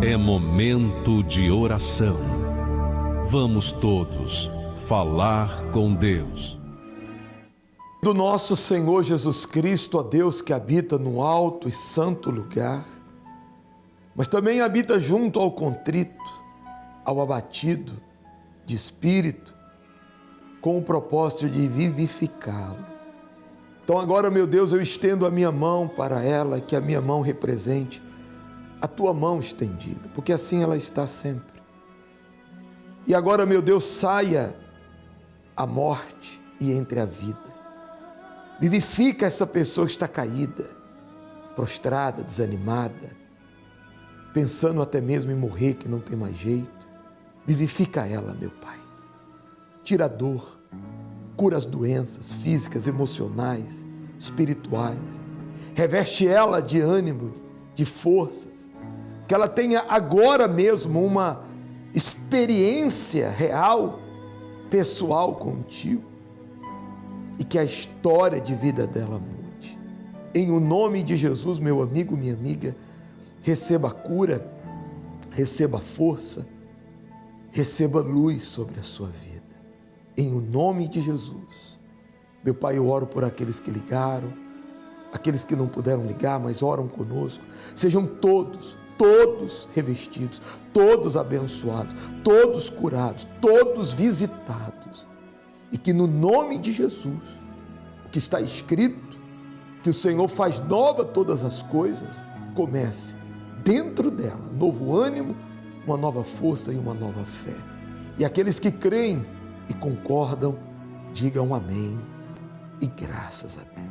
É momento de oração. Vamos todos falar com Deus. Do nosso Senhor Jesus Cristo, ó Deus que habita no alto e santo lugar, mas também habita junto ao contrito, ao abatido de espírito, com o propósito de vivificá-lo. Então agora, meu Deus, eu estendo a minha mão para ela, que a minha mão represente a tua mão estendida, porque assim ela está sempre. E agora, meu Deus, saia a morte e entre a vida. Vivifica essa pessoa que está caída, prostrada, desanimada, pensando até mesmo em morrer, que não tem mais jeito. Vivifica ela, meu Pai. Tira a dor, cura as doenças físicas, emocionais, espirituais. Reveste ela de ânimo, de forças. Que ela tenha agora mesmo uma experiência real, pessoal contigo. E que a história de vida dela mude. Em o nome de Jesus, meu amigo, minha amiga, receba cura, receba força, receba luz sobre a sua vida. Em o nome de Jesus. Meu Pai, eu oro por aqueles que ligaram, aqueles que não puderam ligar, mas oram conosco. Sejam todos revestidos, todos abençoados, todos curados, todos visitados. E que no nome de Jesus, o que está escrito, que o Senhor faz nova todas as coisas, comece dentro dela, novo ânimo, uma nova força e uma nova fé. E aqueles que creem e concordam, digam amém e graças a Deus.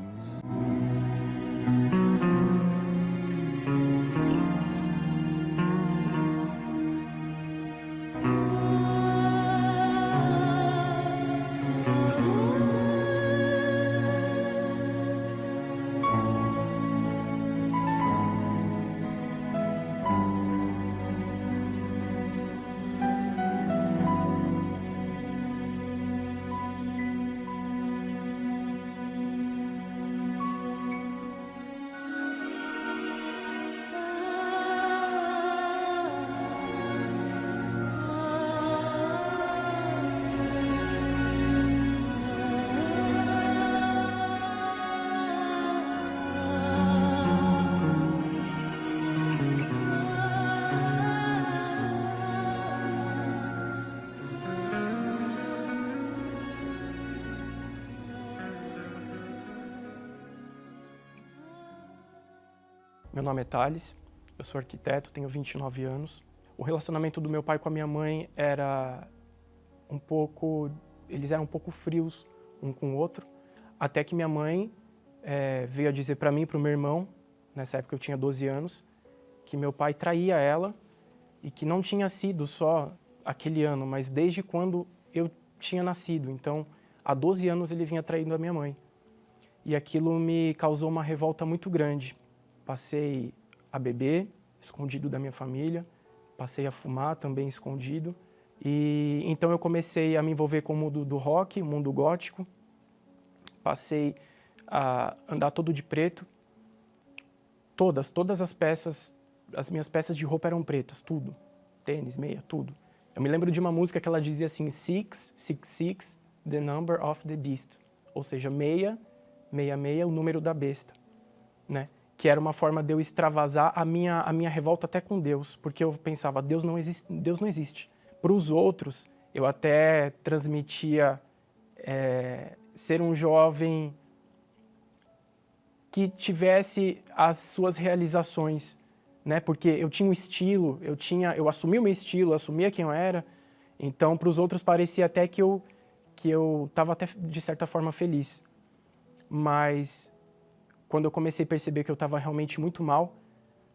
Meu nome é Thales, eu sou arquiteto, tenho 29 anos. O relacionamento do meu pai com a minha mãe era eles eram um pouco frios um com o outro, até que minha mãe veio a dizer para mim e para o meu irmão, nessa época eu tinha 12 anos, que meu pai traía ela e que não tinha sido só aquele ano, mas desde quando eu tinha nascido. Então, há 12 anos ele vinha traindo a minha mãe. E aquilo me causou uma revolta muito grande. Passei a beber, escondido da minha família, passei a fumar também escondido. E então eu comecei a me envolver com o mundo do rock, o mundo gótico. Passei a andar todo de preto. Todas as peças, as minhas peças de roupa eram pretas, tudo. Tênis, meia, tudo. Eu me lembro de uma música que ela dizia assim, 666, the number of the beast. Ou seja, 666, o número da besta, né? Que era uma forma de eu extravasar a minha revolta até com Deus, porque eu pensava, Deus não existe. Para os outros, eu até transmitia ser um jovem que tivesse as suas realizações, né? Porque eu tinha um estilo, eu assumi o meu estilo, eu assumia quem eu era, então para os outros parecia até que eu estava até de certa forma feliz. Mas quando eu comecei a perceber que eu estava realmente muito mal,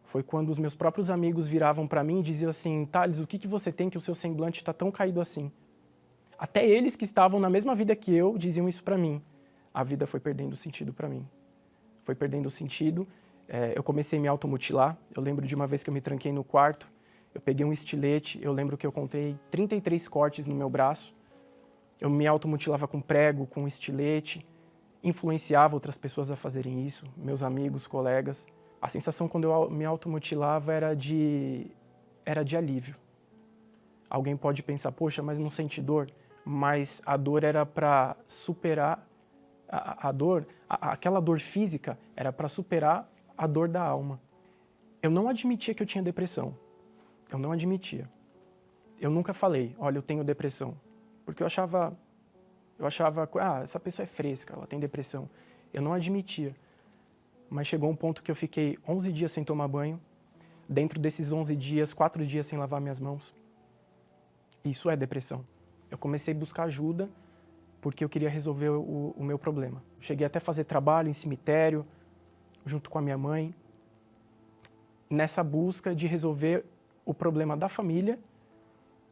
foi quando os meus próprios amigos viravam para mim e diziam assim, Thales, o que você tem que o seu semblante está tão caído assim? Até eles que estavam na mesma vida que eu diziam isso para mim. A vida foi perdendo sentido para mim. Foi perdendo sentido. Eu comecei a me automutilar. Eu lembro de uma vez que eu me tranquei no quarto, eu peguei um estilete, eu lembro que eu contei 33 cortes no meu braço. Eu me automutilava com prego, com estilete, influenciava outras pessoas a fazerem isso, meus amigos, colegas. A sensação quando eu me automutilava era de era de alívio. Alguém pode pensar, poxa, mas não sente dor? Mas a dor era para superar a dor, aquela dor física era para superar a dor da alma. Eu não admitia que eu tinha depressão. Eu não admitia. Eu nunca falei, olha, eu tenho depressão. Porque eu achava, essa pessoa é fresca, ela tem depressão. Eu não admitia. Mas chegou um ponto que eu fiquei 11 dias sem tomar banho. Dentro desses 11 dias, 4 dias sem lavar minhas mãos. Isso é depressão. Eu comecei a buscar ajuda porque eu queria resolver o meu problema. Cheguei até a fazer trabalho em cemitério, junto com a minha mãe, nessa busca de resolver o problema da família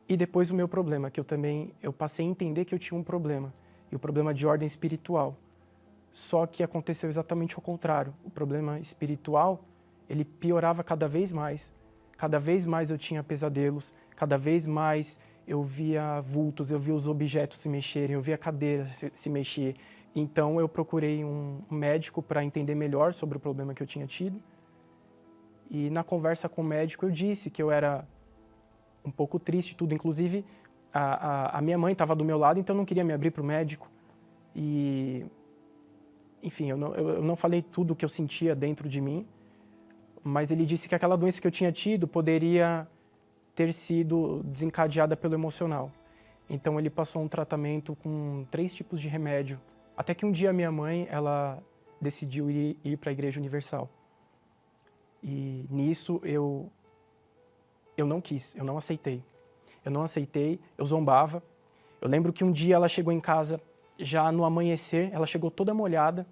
e depois o meu problema, que eu passei a entender que eu tinha um problema, e o problema de ordem espiritual. Só que aconteceu exatamente o contrário. O problema espiritual, ele piorava cada vez mais eu tinha pesadelos, cada vez mais eu via vultos, eu via os objetos se mexerem, eu via a cadeira se mexer. Então eu procurei um médico para entender melhor sobre o problema que eu tinha tido. E na conversa com o médico eu disse que eu era um pouco triste, tudo. Inclusive a minha mãe estava do meu lado, então eu não queria me abrir para o médico. E, enfim, eu não falei tudo o que eu sentia dentro de mim, mas ele disse que aquela doença que eu tinha tido poderia ter sido desencadeada pelo emocional. Então ele passou um tratamento com 3 tipos de remédio. Até que um dia minha mãe, ela decidiu ir para a Igreja Universal. E nisso eu não quis, eu não aceitei. Eu zombava. Eu lembro que um dia ela chegou em casa, já no amanhecer, ela chegou toda molhada,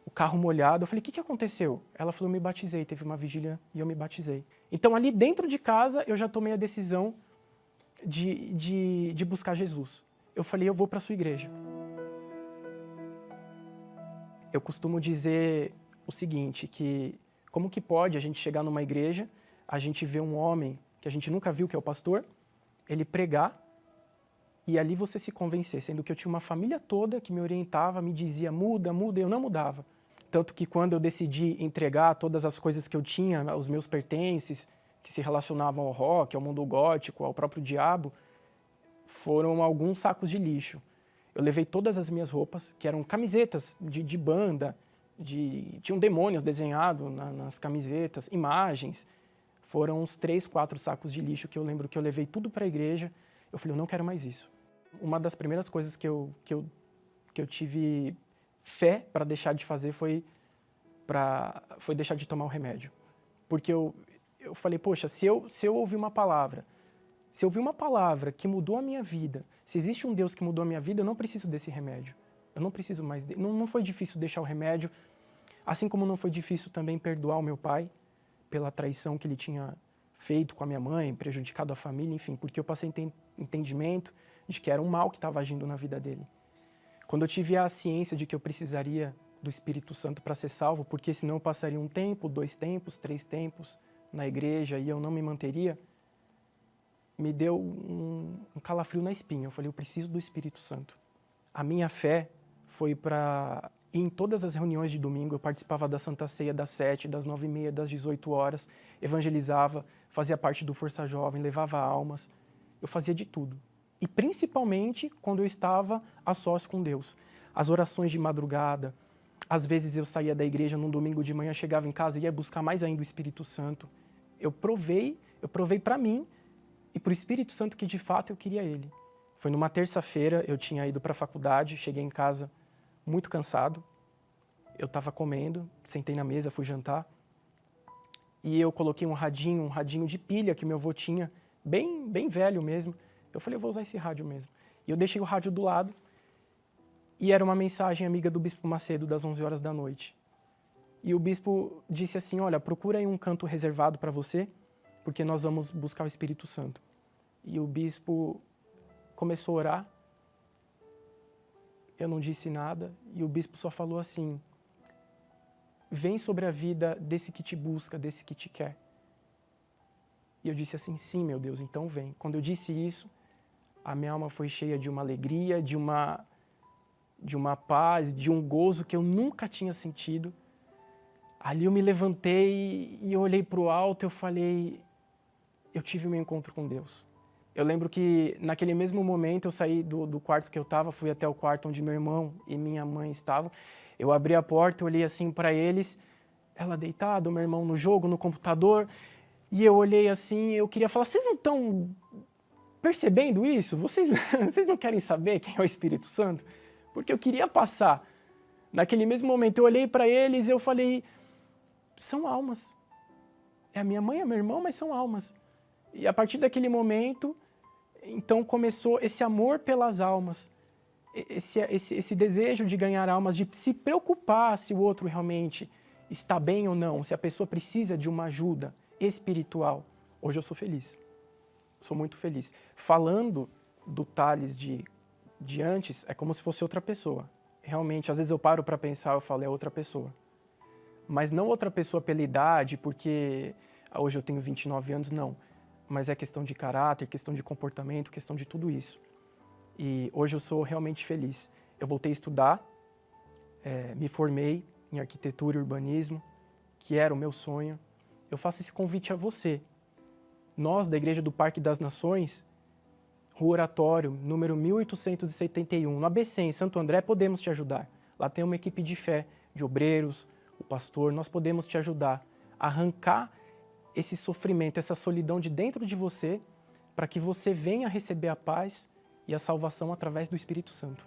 o carro molhado. Eu falei, o que aconteceu? Ela falou, eu me batizei, teve uma vigília e eu me batizei. Então ali dentro de casa eu já tomei a decisão de buscar Jesus. Eu falei, eu vou para a sua igreja. Eu costumo dizer o seguinte, que como que pode a gente chegar numa igreja, a gente vê um homem que a gente nunca viu, que é o pastor, ele pregar, e ali você se convencer, sendo que eu tinha uma família toda que me orientava, me dizia, muda, muda, e eu não mudava. Tanto que quando eu decidi entregar todas as coisas que eu tinha, os meus pertences, que se relacionavam ao rock, ao mundo gótico, ao próprio diabo, foram alguns sacos de lixo. Eu levei todas as minhas roupas, que eram camisetas de banda, tinham demônios desenhados nas camisetas, imagens. Foram uns 3, 4 sacos de lixo que eu lembro que eu levei tudo para a igreja. Eu falei, eu não quero mais isso. Uma das primeiras coisas que eu tive fé para deixar de fazer foi deixar de tomar o remédio. Porque eu falei, poxa, se eu ouvir uma palavra, que mudou a minha vida, se existe um Deus que mudou a minha vida, eu não preciso desse remédio. Eu não preciso mais dele. Não foi difícil deixar o remédio, assim como não foi difícil também perdoar o meu pai pela traição que ele tinha feito com a minha mãe, prejudicado a família, enfim, porque eu passei entendimento de que era um mal que estava agindo na vida dele. Quando eu tive a ciência de que eu precisaria do Espírito Santo para ser salvo, porque senão eu passaria 1 tempo, 2 tempos, 3 tempos na igreja e eu não me manteria, me deu um calafrio na espinha. Eu falei, eu preciso do Espírito Santo. A minha fé foi para ir em todas as reuniões de domingo. Eu participava da Santa Ceia das 7, das 9h30, das 18 horas, evangelizava, fazia parte do Força Jovem, levava almas. Eu fazia de tudo. E principalmente quando eu estava a sós com Deus. As orações de madrugada, às vezes eu saía da igreja num domingo de manhã, chegava em casa e ia buscar mais ainda o Espírito Santo. Eu provei para mim e para o Espírito Santo que de fato eu queria ele. Foi numa terça-feira, eu tinha ido para a faculdade, cheguei em casa muito cansado. Eu estava comendo, sentei na mesa, fui jantar. E eu coloquei um radinho de pilha que meu avô tinha, bem velho mesmo. Eu falei, eu vou usar esse rádio mesmo. E eu deixei o rádio do lado e era uma mensagem amiga do Bispo Macedo, das 11 horas da noite. E o Bispo disse assim, olha, procura aí um canto reservado para você, porque nós vamos buscar o Espírito Santo. E o Bispo começou a orar, eu não disse nada, e o Bispo só falou assim, vem sobre a vida desse que te busca, desse que te quer. E eu disse assim, sim, meu Deus, então vem. Quando eu disse isso, a minha alma foi cheia de uma alegria, de uma paz, de um gozo que eu nunca tinha sentido. Ali eu me levantei e eu olhei para o alto e eu falei, eu tive meu encontro com Deus. Eu lembro que naquele mesmo momento eu saí do quarto que eu estava, fui até o quarto onde meu irmão e minha mãe estavam. Eu abri a porta, olhei assim para eles, ela deitada, meu irmão no jogo, no computador, e eu olhei assim, eu queria falar, vocês não estão percebendo isso? Vocês não querem saber quem é o Espírito Santo? Porque eu queria passar. Naquele mesmo momento eu olhei para eles e eu falei, são almas. É a minha mãe, é meu irmão, mas são almas. E a partir daquele momento, então começou esse amor pelas almas, esse desejo de ganhar almas, de se preocupar se o outro realmente está bem ou não, se a pessoa precisa de uma ajuda espiritual. Hoje eu sou feliz, sou muito feliz. Falando do Thales de antes, é como se fosse outra pessoa. Realmente, às vezes eu paro para pensar, eu falo, é outra pessoa. Mas não outra pessoa pela idade, porque hoje eu tenho 29 anos, não. Mas é questão de caráter, questão de comportamento, questão de tudo isso. E hoje eu sou realmente feliz. Eu voltei a estudar, me formei em arquitetura e urbanismo, que era o meu sonho. Eu faço esse convite a você. Nós, da Igreja do Parque das Nações, Rua Oratório, número 1871, no ABC, em Santo André, podemos te ajudar. Lá tem uma equipe de fé, de obreiros, o pastor, nós podemos te ajudar a arrancar esse sofrimento, essa solidão de dentro de você, para que você venha receber a paz e a salvação através do Espírito Santo.